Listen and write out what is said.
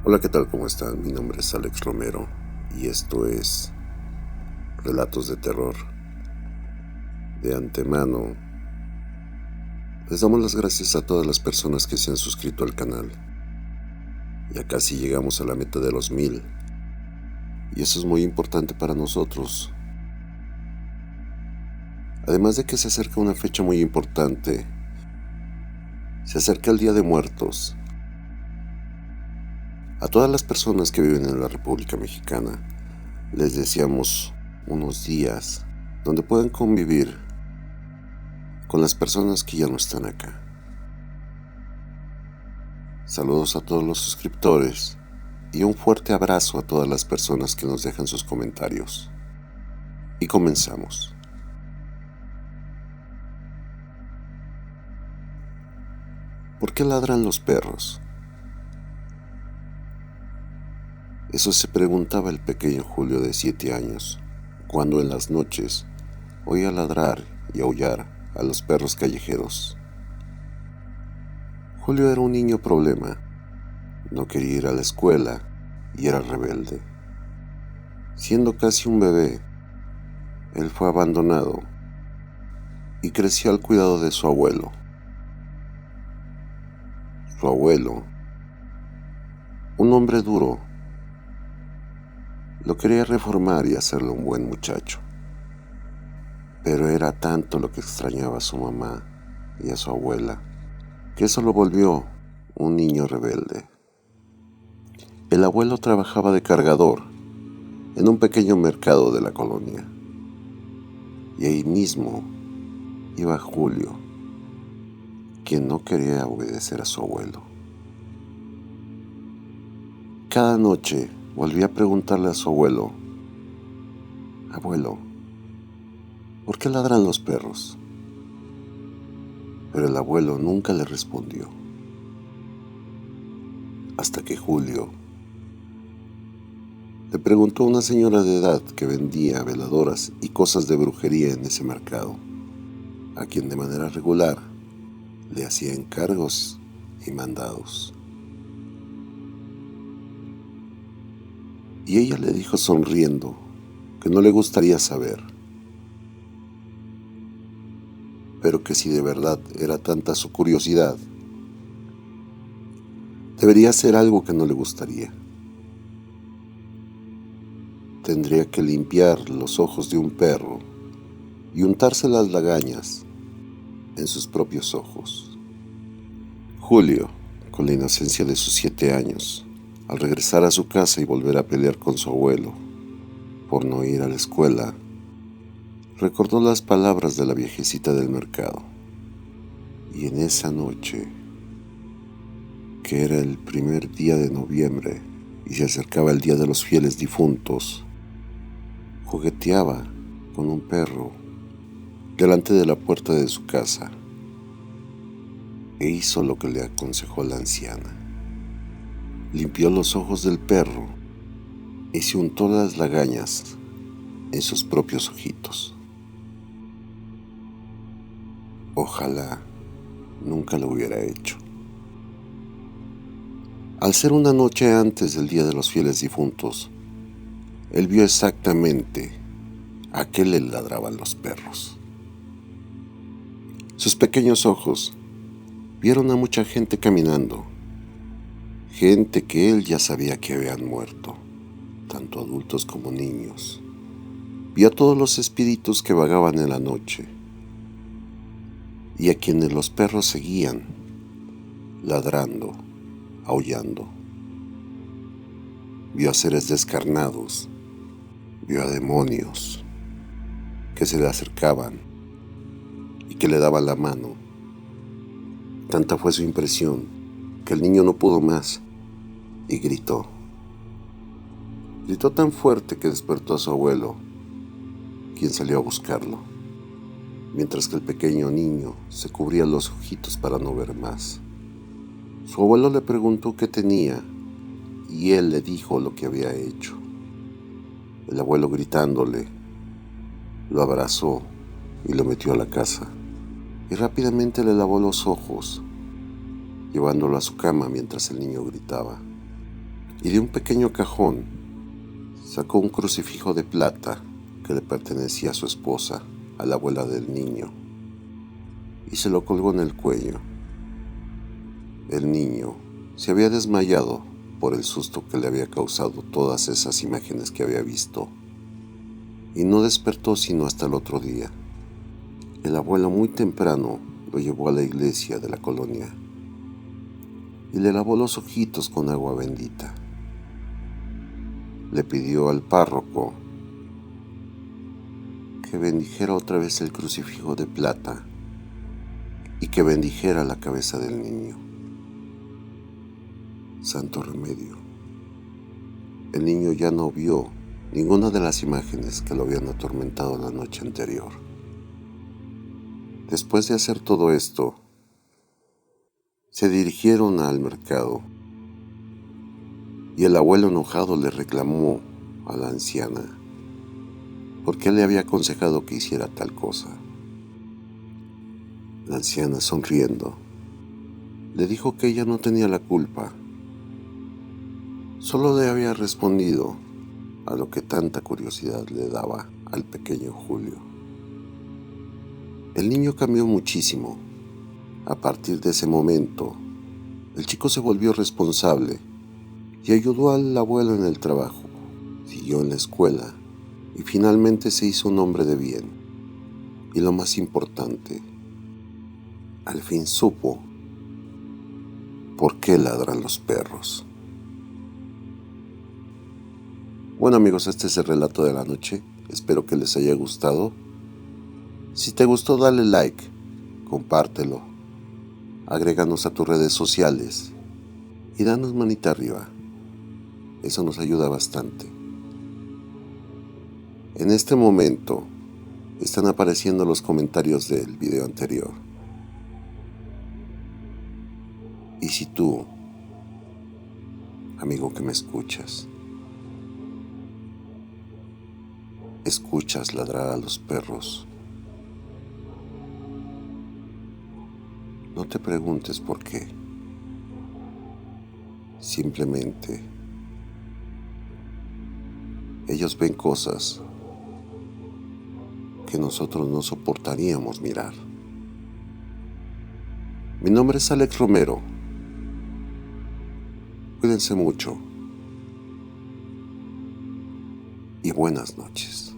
Hola, ¿qué tal? ¿Cómo están? Mi nombre es Alex Romero y esto es Relatos de Terror. De antemano, les damos las gracias a todas las personas que se han suscrito al canal. Ya casi llegamos a la meta de los 1000 y eso es muy importante para nosotros. Además de que se acerca una fecha muy importante, se acerca el Día de Muertos. A todas las personas que viven en la República Mexicana, les deseamos unos días donde puedan convivir con las personas que ya no están acá. Saludos a todos los suscriptores y un fuerte abrazo a todas las personas que nos dejan sus comentarios. Y comenzamos. ¿Por qué ladran los perros? Eso se preguntaba el pequeño Julio de 7 años, cuando en las noches oía ladrar y aullar a los perros callejeros. Julio era un niño problema, no quería ir a la escuela y era rebelde. Siendo casi un bebé, él fue abandonado y creció al cuidado de su abuelo. Su abuelo, un hombre duro, lo quería reformar y hacerlo un buen muchacho. Pero era tanto lo que extrañaba a su mamá y a su abuela, que eso lo volvió un niño rebelde. El abuelo trabajaba de cargador en un pequeño mercado de la colonia. Y ahí mismo iba Julio, quien no quería obedecer a su abuelo. Cada noche volvía a preguntarle a su abuelo: Abuelo, ¿por qué ladran los perros? Pero el abuelo nunca le respondió. Hasta que Julio le preguntó a una señora de edad que vendía veladoras y cosas de brujería en ese mercado, a quien de manera regular le hacía encargos y mandados. Y ella le dijo sonriendo que no le gustaría saber, pero que si de verdad era tanta su curiosidad, debería ser algo que no le gustaría. Tendría que limpiar los ojos de un perro y untarse las lagañas en sus propios ojos. Julio, con la inocencia de sus 7 años, al regresar a su casa y volver a pelear con su abuelo por no ir a la escuela, recordó las palabras de la viejecita del mercado. Y en esa noche, que era el primer día de noviembre y se acercaba el Día de los Fieles Difuntos, jugueteaba con un perro delante de la puerta de su casa e hizo lo que le aconsejó la anciana. Limpió los ojos del perro y se untó las lagañas en sus propios ojitos. Ojalá nunca lo hubiera hecho. Al ser una noche antes del Día de los Fieles Difuntos, él vio exactamente a qué le ladraban los perros. Sus pequeños ojos vieron a mucha gente caminando, gente que él ya sabía que habían muerto, tanto adultos como niños. Vio a todos los espíritus que vagaban en la noche y a quienes los perros seguían, ladrando, aullando. Vio a seres descarnados, vio a demonios que se le acercaban y que le daban la mano. Tanta fue su impresión que el niño no pudo más y gritó. Gritó tan fuerte que despertó a su abuelo, quien salió a buscarlo, mientras que el pequeño niño se cubría los ojitos para no ver más. Su abuelo le preguntó qué tenía y él le dijo lo que había hecho. El abuelo, gritándole, lo abrazó y lo metió a la casa y rápidamente le lavó los ojos, llevándolo a su cama mientras el niño gritaba. y de un pequeño cajón sacó un crucifijo de plata que le pertenecía a su esposa, a la abuela del niño, y se lo colgó en el cuello. El niño se había desmayado por el susto que le había causado todas esas imágenes que había visto, y no despertó sino hasta el otro día. El abuelo muy temprano lo llevó a la iglesia de la colonia y le lavó los ojitos con agua bendita. Le pidió al párroco que bendijera otra vez el crucifijo de plata y que bendijera la cabeza del niño. Santo remedio. El niño ya no vio ninguna de las imágenes que lo habían atormentado la noche anterior. Después de hacer todo esto, se dirigieron al mercado y el abuelo enojado le reclamó a la anciana porque él le había aconsejado que hiciera tal cosa. La anciana, sonriendo, le dijo que ella no tenía la culpa, solo le había respondido a lo que tanta curiosidad le daba al pequeño Julio. El niño cambió muchísimo. A partir de ese momento, el chico se volvió responsable y ayudó al abuelo en el trabajo, siguió en la escuela y finalmente se hizo un hombre de bien. Y lo más importante, al fin supo por qué ladran los perros. Bueno amigos, este es el relato de la noche. Espero que les haya gustado. Si te gustó, dale like, compártelo, agréganos a tus redes sociales y danos manita arriba. Eso nos ayuda bastante. En este momento están apareciendo los comentarios del video anterior. Y si tú, amigo que me escuchas ladrar a los perros, no te preguntes por qué. Simplemente, ellos ven cosas que nosotros no soportaríamos mirar. Mi nombre es Alex Romero. Cuídense mucho y buenas noches.